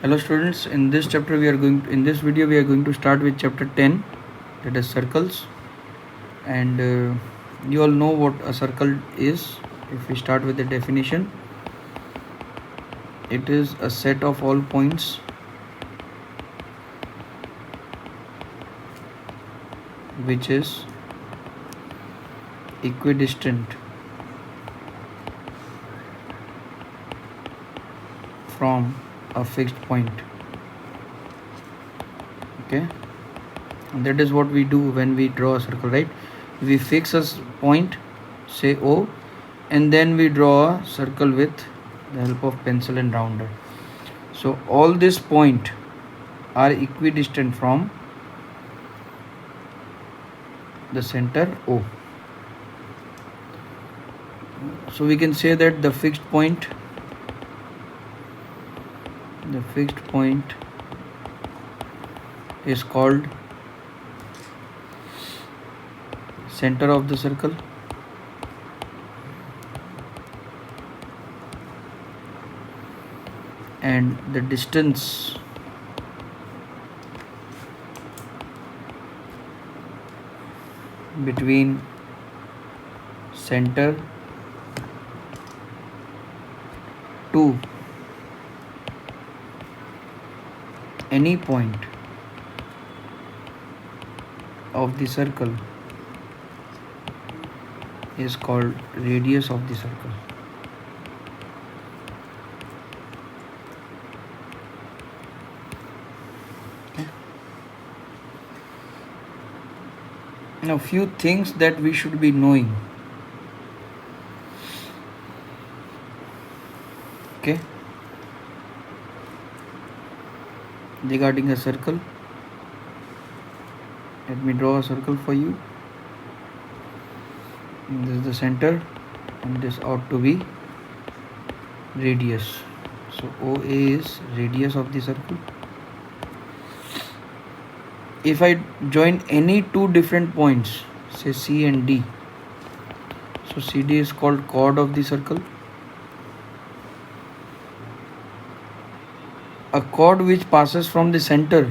Hello students, in this chapter in this video we are going to start with chapter 10, that is circles. And you all know what a circle is. If we start with the definition, it is a set of all points which is equidistant from a fixed point. Okay, and that is what we do when we draw a circle, right? We fix a point, say O, and then we draw a circle with the help of pencil and rounder. So all these points are equidistant from the center O. So we can say that the fixed point is called center of the circle, and the distance between center to any point of the circle is called radius of the circle. Okay. Now few things that we should be knowing. Okay, regarding a circle, let me draw a circle for you. This is the center and this ought to be radius. So OA is radius of the circle. If I join any two different points, say C and D, so CD is called chord of the circle. A chord which passes from the center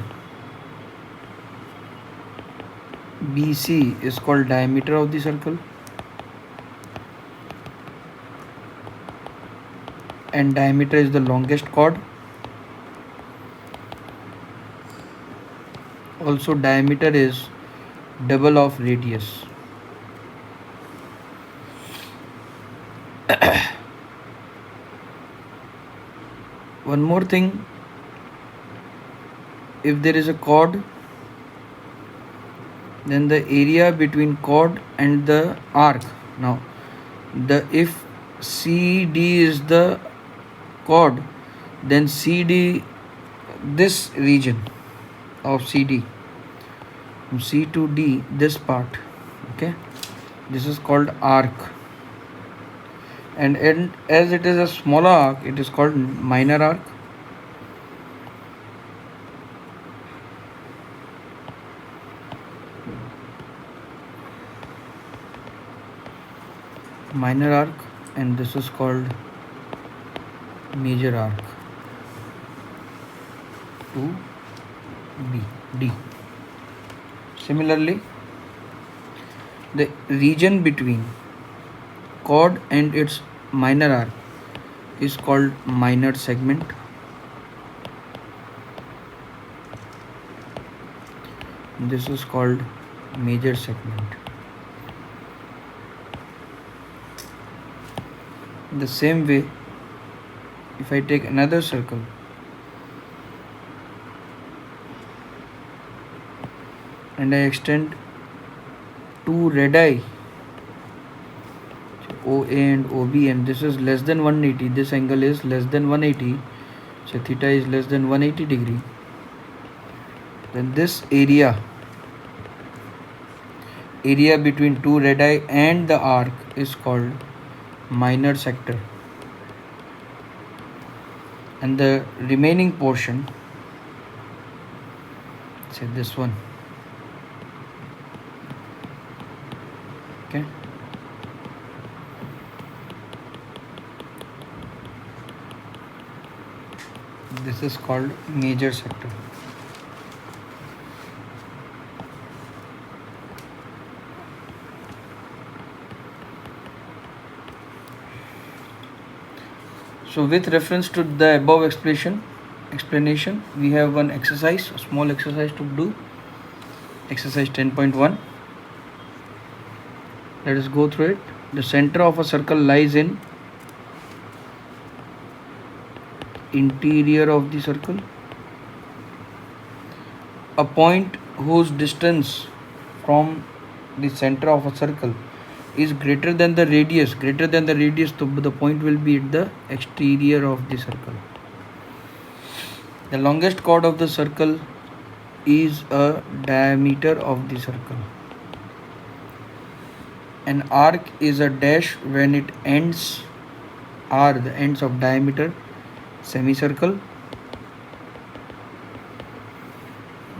BC is called diameter of the circle, and diameter is the longest chord. Also diameter is double of radius. One more thing, if there is a chord, then the area between chord and the arc. Now if CD is the chord, then CD, this region of CD from C to D, this part, okay, this is called arc, and as it is a smaller arc, it is called minor arc. Minor arc, and this is called major arc to D. Similarly, the region between chord and its minor arc is called minor segment. This is called major segment. In the same way, if I take another circle and I extend two radii, OA and OB, and this is less than 180, this angle is less than 180, so theta is less than 180 degree, then this area between two radii and the arc is called minor sector, and the remaining portion, say this one, okay, This is called major sector. So with reference to the above explanation, we have one exercise, a small exercise to do. Exercise 10.1. Let us go through it. The center of a circle lies in interior of the circle. A point whose distance from the center of a circle is greater than the radius, the point will be at the exterior of the circle. The longest chord of the circle is a diameter of the circle. An arc is a dash when it ends are the ends of diameter semicircle,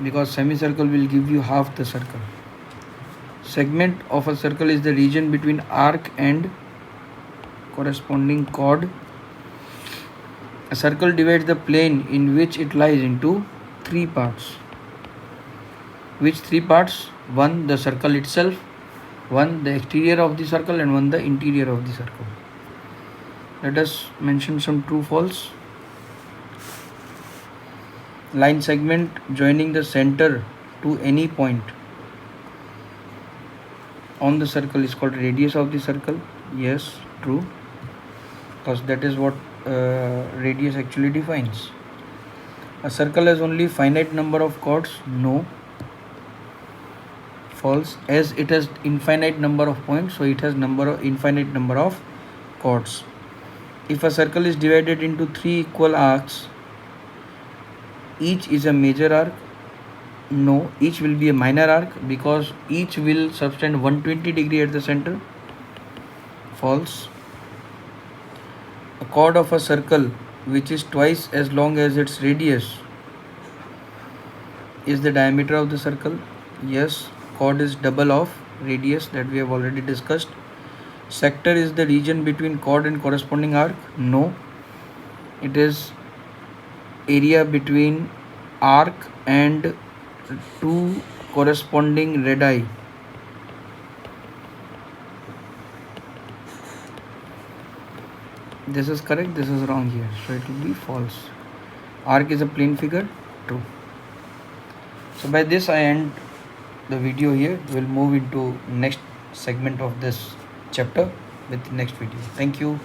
because semicircle will give you half the circle. Segment of a circle is the region between arc and corresponding chord. A circle divides the plane in which it lies into three parts. Which three parts? One, the circle itself, one, the exterior of the circle, and one, the interior of the circle. Let us mention some true false. Line segment joining the center to any point on the circle is called radius of the circle. Yes, true, because that is what radius actually defines. A circle has only finite number of chords. No, false, as it has infinite number of points, so it has infinite number of chords. If a circle is divided into three equal arcs, each is a major arc. No, each will be a minor arc, because each will subtend 120 degree at the center. False. A chord of a circle which is twice as long as its radius is the diameter of the circle. Yes, chord is double of radius, that we have already discussed. Sector is the region between chord and corresponding arc. No, it is area between arc and two corresponding radii. This is correct, this is wrong here, so it will be false. Arc is a plane figure. True. So by this I end the video here. We'll move into next segment of this chapter with the next video. Thank you.